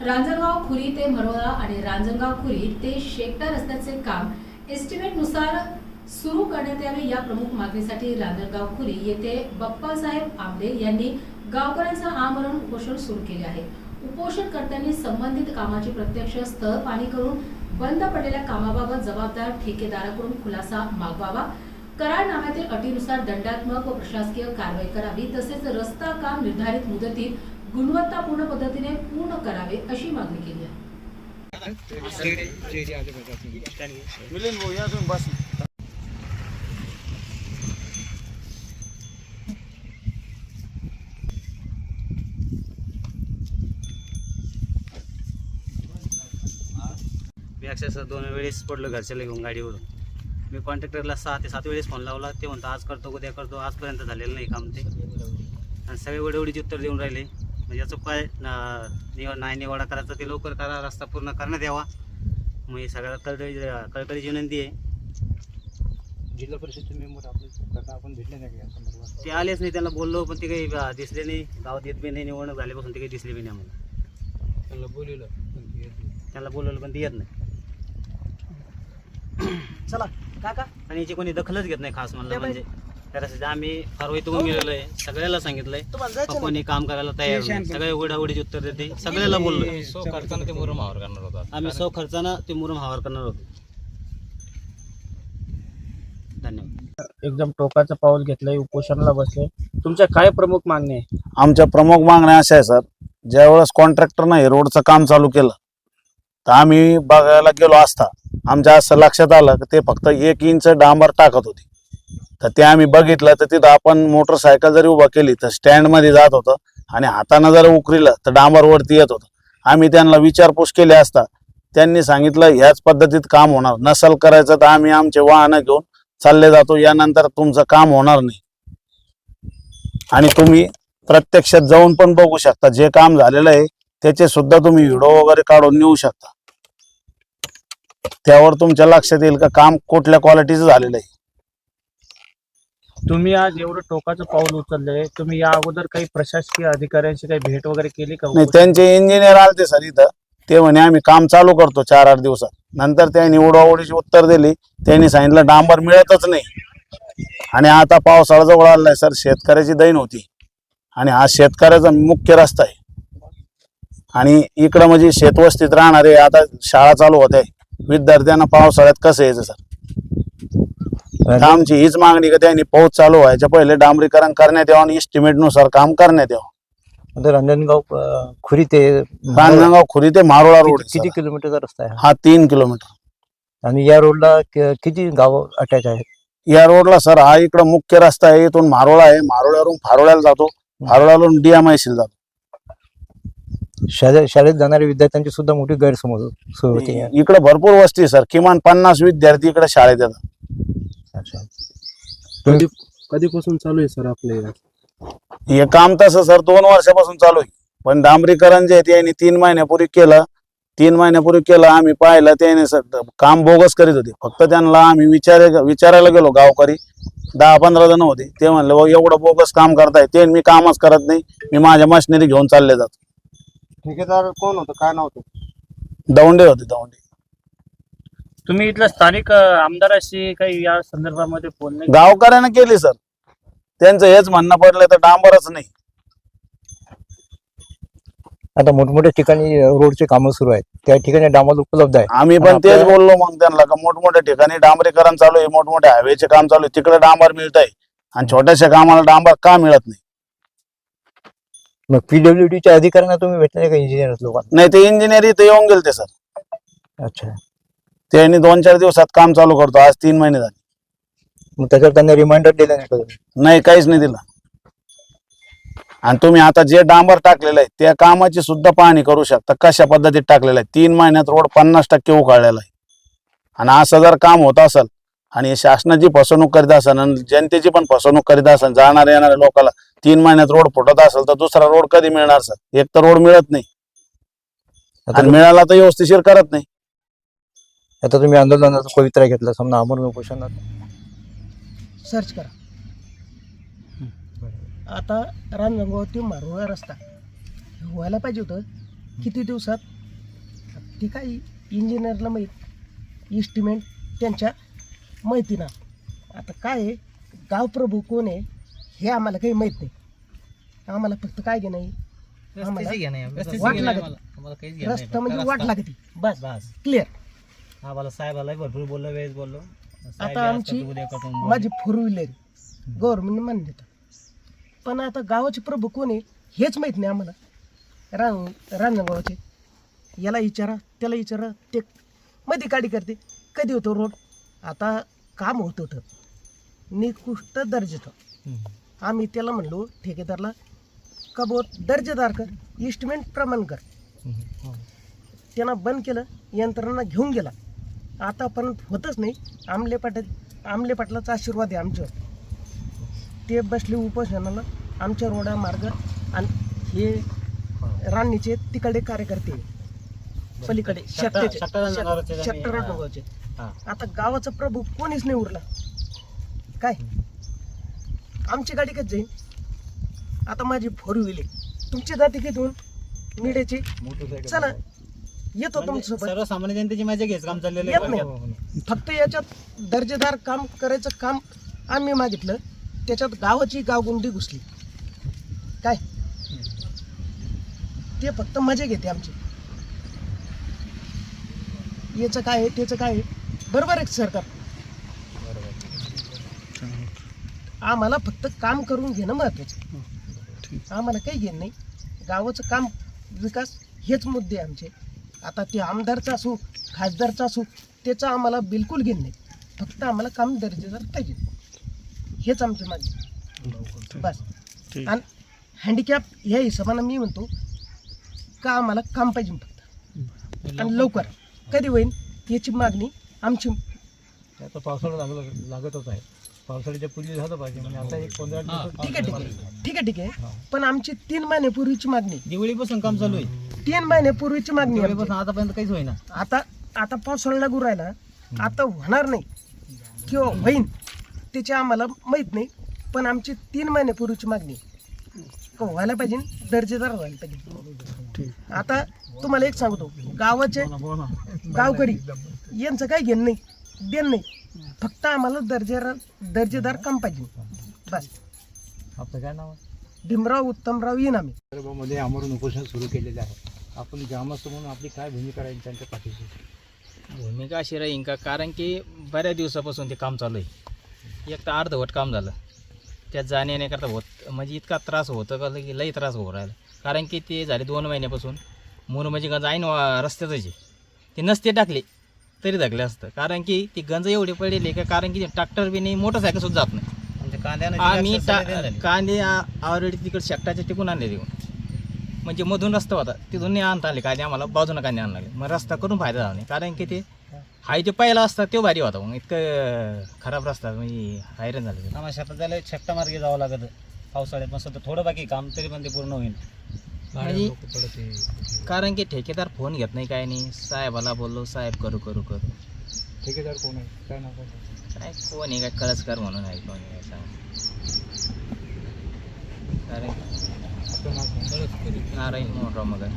रांजणगाव खुरी ते मरोळा आणि रांजणगाव खुरी ते शेकटा रस्त्याचे काम एस्टिमेटनुसार सुरू करण्यात यावे या प्रमुख मागणीसाठी रांजणगाव खुरी येथे बाप्पासाहेब आंबे यांनी गावकऱ्यांचं आमरण उपोषण सुरू केले आहे। उपोषणकर्त्यांनी संबंधित कामाची प्रत्यक्ष स्थळ पाहणी करून बंद पडलेल्या कामाबाबत जबाबदार ठेकेदाराकडून खुलासा मागवावा, करारनाम्यातील अटीनुसार दंडात्मक व प्रशासकीय कारवाई करावी, तसेच रस्ता काम निर्धारित मुदतीत गुणवत्तापूर्ण पद्धतीने पूर्ण करावे अशी मागणी केली आहे। मी अक्षरशः 2 वेळेस पडलो घरच्याला घेऊन गाडीवरून। मी कॉन्ट्रॅक्टरला 6 ते 7 वेळेस फोन लावला, ते म्हणतो आज करतो उद्या करतो, आजपर्यंत झालेलं नाही काम ते, आणि सगळे एवढीच उत्तर देऊन राहिले। म्हणजे याचं काय नाही निवाडा करायचा ते लवकर करा, रस्ता पूर्ण करण्यात यावा। मग हे सगळ्याला कळकळीची विनंती आहे। जिल्हा परिषदचे मेंबर आपले आपण भेटले नाही या संदर्भात? ते आलेच नाही, त्यांना बोललो पण ते काही दिसले नाही, गावात येत बी नाही, निवडणूक झाल्यापासून ते काही दिसले बी नाही आम्हाला। त्यांना बोलवलं पण ते येत नाही। चला काका, आणि याची कोणी दखलच घेत नाही खास म्हणलं म्हणजे। त्यासाठी आम्ही फार वैतून गेलेलो आहे, सगळ्याला सांगितलंय कोणी काम करायला तयार नाही, सगळे उघडाउघडीचे उत्तर देते, सगळ्याला बोललो। खर्चानं ते मुरुम हवार करणार होता आम्ही सौ खर्चानं ते मुरुम हवार करणार होतो। धन्यवाद। एकदम टोकाचं पाऊल घेतलंय, उपोषणाला बसले, तुमच्या काय प्रमुख मागणी आहे? आमच्या प्रमुख मागण्या अशा आहे सर, ज्यावेळेस कॉन्ट्रॅक्टरनं हे रोडचं काम चालू केलं तर आम्ही बघायला गेलो असता आमच्या असं लक्षात आलं की ते फक्त 1 इंच डांबर टाकत होती। तर ते आम्ही बघितलं तर तिथं आपण मोटरसायकल जरी उभा केली तर स्टँडमध्ये जात होतं, आणि हातानं जर उकरीलं तर डांबर वरती येत होतं। आम्ही त्यांना विचारपूस केली असता त्यांनी सांगितलं ह्याच पद्धतीत काम होणार नसल करायचं तर आम्ही आमचे वाहनं घेऊन चालले जातो, यानंतर तुमचं काम होणार नाही। आणि तुम्ही प्रत्यक्षात जाऊन पण बघू शकता, जे काम झालेलं आहे त्याचे सुद्धा तुम्ही व्हिडिओ वगैरे काढून नेऊ शकता, त्यावर तुमच्या लक्षात येईल का काम कुठल्या क्वालिटीचं झालेलं आहे। तुम्ही आज एवढं टोकाचं पाऊल उचललंय, तुम्ही या अगोदर काही प्रशासकीय अधिकाऱ्यांशी काही भेट वगैरे केली का? नाही, त्यांचे इंजिनियर आलते सर इथं, ते म्हणे आम्ही काम चालू करतो 4-8 दिवसात। नंतर त्यांनी उडवाउडीची उत्तर दिली, त्यांनी सांगितलं डांबर मिळतच नाही। आणि आता पावसाळा जवळ आलाय सर, शेतकऱ्याची दैन होती, आणि हा शेतकऱ्याचा मुख्य रस्ता आहे, आणि इकडं म्हणजे शेतवस्तीत राहणारे आता शाळा चालू होते, विद्यार्थ्यांना पावसाळ्यात कसं यायचं सर? आमची हीच मागणी की त्यांनी पाऊस चालू व्हायच्या पहिले डांबरीकरण करण्यात यावं आणि एस्टिमेटनुसार काम करण्यात यावं। रांजणगाव खुरी ते रांजणगाव खुरी ते मारोळा रोड किती किलोमीटरचा रस्ता आहे हा? 3 किलोमीटर। आणि या रोडला किती गाव अटॅच आहेत? या रोडला सर हा इकडं मुख्य रस्ता आहे, इथून मारोळा आहे, मारोळ्यावरून फारोळ्याला जातो, फारोळ्यावरून DMIC जातो। शाळेत जाणाऱ्या विद्यार्थ्यांची सुद्धा मोठी गैरसमज सुरू होते। इकडे भरपूर वस्ती सर, किमान 50 विद्यार्थी इकडे शाळेत येतात। कधीपासून चालू आहे सर आपले हे काम तसं सर 2 वर्षापासून चालू आहे, पण डांबरीकरण जे आहे ते 3 महिन्यापूर्वी केलं। 3 महिन्यापूर्वी केलं, आम्ही पाहिलं त्याने काम बोगस करीत होते। फक्त त्यांना आम्ही विचारायला गेलो, गावकरी 10-15 जण होते, ते म्हणले एवढं बोगस काम करताय, ते मी कामच करत नाही, मी माझ्या मशिनरी घेऊन चालले जातो। ठेकेदार कोण होतं, काय नाव होतं? दौंडे होते, दौंडे। तुम्ही इथल्या स्थानिक आमदाराशी काही या संदर्भामध्ये बोलणे? गावकऱ्यानं केली सर, त्यांचं हेच म्हणणं पडलं तर डांबरच नाही। आता मोठमोठ्या ठिकाणी रोडचे कामं सुरू आहेत, त्या ठिकाणी डांबर उपलब्ध आहे। आम्ही पण तेच बोललो मग त्यांना का मोठमोठ्या ठिकाणी डांबरीकरण चालू आहे, मोठमोठ्या हायवेचे काम चालू आहे, तिकडे डांबर मिळत आहे, आणि छोट्याशा कामाला डांबर का मिळत नाही? मग PWDच्या अधिकाऱ्यांना तुम्ही भेटले का, इंजिनियर लोकांना? नाही, ते इंजिनियर इथे येऊन गेले ते सर। अच्छा, त्यांनी 2-4 दिवसात काम चालू करतो, आज 3 महिने झाले। मग त्याच्यावर त्यांना रिमाइंडर दिलं नाही का? नाही, काहीच नाही दिलं। आणि तुम्ही आता जे डांबर टाकलेलं आहे त्या कामाची सुद्धा पाहणी करू शकता, कशा पद्धतीत टाकलेलं आहे। 3 महिन्यात रोड 50% उखाळलेला आहे, आणि असं जर काम होत असेल आणि शासनाची फसवणूक करीत असेल आणि जनतेची पण फसवणूक करीत असेल, जाणाऱ्या येणाऱ्या लोकांना 3 महिन्यात रोड फुटत असेल तर दुसरा रोड कधी मिळणार सर? एक तर रोड मिळत नाही, आणि मिळाला तर व्यवस्थिशीर करत नाही। आता तुम्ही आंदोलनाचा पवित्रा घेतला, समजा आमरण उपोषणात सर्च करा। आता रांजणगाव ते मारोळा रस्ता व्हायला पाहिजे होतं, किती दिवसात ती काही इंजिनियरला माहीत इस्टिमेट त्यांच्या माहितीनं. आता काय आहे, गावप्रभू कोण आहे हे आम्हाला काही माहीत नाही. आम्हाला फक्त काय घे नाही, आम्हाला वाट लागत, रस्ता म्हणजे वाट लागते बस क्लिअर. आम्हाला साहेबाला भरपूर बोललो, वेळेस बोललो. आता आमची माझी 4 व्हीलर गव्हर्नमेंट मान देतं, पण आता गावाचे प्रभू कोण आहे हेच माहीत नाही आम्हाला. रांजणगावाचे याला विचारा त्याला विचारा, ते मध्ये काडी करते. कधी होतो रोड, आता काम होत होतं निकृष्ट दर्जाचं. आम्ही त्याला म्हणलो ठेकेदारला का बहुत दर्जेदार कर, इस्टिमेट प्रमाण कर. त्यानं बंद केलं, यंत्रणा घेऊन गेला. आतापर्यंत होतच नाही. आमले पाटलाचा आशीर्वाद आहे आमच्यावर. ते बसले उपोषणाला आमच्या रोडा मार्ग, आणि हे राणीचे तिकडे कार्यकर्ते पलीकडे शेट्टराचे. आता गावाचा प्रभू कोणीच नाही उरला. काय आमची गाडी कधी जाईल? आता माझी 4 व्हीलर, तुमची जाते किथून मिड्याची? चला येतो तुमच्यासोबत. सर्वसामान्य जनतेची मजा घ्यायचं काम चाललेलं येत नाही. फक्त याच्यात दर्जेदार काम करायचं काम आम्ही मागितलं, त्याच्यात गावाची गावगुंडी घुसली. काय ते फक्त मजा घेते आमची. याचं काय आहे त्याचं काय आहे, बरोबर आहे सरकार. आम्हाला फक्त काम करून घेणं महत्वाचं. आम्हाला काही घेणं नाही. गावाचं काम विकास हेच मुद्दे आमचे. आता ते आमदारचं असो खासदारचं असो त्याचं आम्हाला बिलकुल घेणं नाही. फक्त आम्हाला काम दर्जेदार पाहिजे, हेच आमची मागणी बस. आणि हँडिकॅप ह्या हिशोबानं मी म्हणतो का आम्हाला काम पाहिजे फक्त, आणि लवकर. कधी होईल याची मागणी आमची. आता पावसाळा लागतच आहे. पावसाळ्याच्या पूर्वी झालं पाहिजे, म्हणजे आता एक 15 दिवस. ठीक आहे. पण आमची 3 महिन्यापूर्वीची मागणी, दिवाळीपासून काम चालू आहे. 3 महिन्यापूर्वीची मागणी आहे आमची. आतापर्यंत काहीच होईना. आता पावसाळा लागू राहिला, आता होणार नाही किंवा होईन त्याची आम्हाला माहीत नाही. पण आमची 3 महिन्यापूर्वीची मागणी व्हायला पाहिजे, दर्जेदार व्हायला पाहिजे. आता तुम्हाला एक सांगतो, गावाचे गावकरी यांचं काही घेणं नाही देणं नाही. फक्त आम्हाला दर्जेदार काम पाहिजे बस. आपलं काय नाव आहे? भीमराव उत्तमराव येनामे. मध्ये आमरण उपोषण सुरू केलेले आहे. आपण ग्रामस्थ म्हणून आपली काय भूमिका राहील त्यांच्या पाठीशी? भूमिका अशी राहील का, कारण की बऱ्याच दिवसापासून ते काम चालू आहे. एक तर अर्धवट काम झालं, त्यात जाण्या करता होत म्हणजे इतका त्रास होतं का की लई त्रास होऊ राहिला. कारण की ते झाले 2 महिन्यापासून मूर म्हणजे गंज ऐन रस्त्यातच आहे. ते नसते टाकले तरी धकले असतं, कारण की ती गंज एवढी पडलेली का, कारण की ट्रॅक्टर बी नाही, मोटरसायकल सुद्धा जात नाही. आम्ही कांदे ऑलरेडी तिकडे शेकटाचे टिकून आणले तिकडून, म्हणजे मधून रस्ता होता तिथून नाही आणता आले कांदे, आम्हाला बाजूनं कांदे आणले. मग रस्ता करून फायदा झाला नाही, कारण की ते हाय जे पहिला असता तो भारी होता. मग इतकं खराब रस्ता म्हणजे हैराण झालं. आम्हाला शेतात जायला छट्टा मार्गे जावं लागत पावसाळ्यात. मग सध्या थोडं बाकी काम, तरी पण ते पूर्ण होईल. म्हणजे कारण की ठेकेदार फोन घेत नाही, काय नाही. साहेबाला बोललो, साहेब करू करू करू. ठेकेदार कोण आहे, काय नाव आहे? काय कोण आहे, काय कळसकर म्हणून आहे, कोण आहे काय सांग. कारण आपलं नाव काय? नारायण मोहनराव मगर.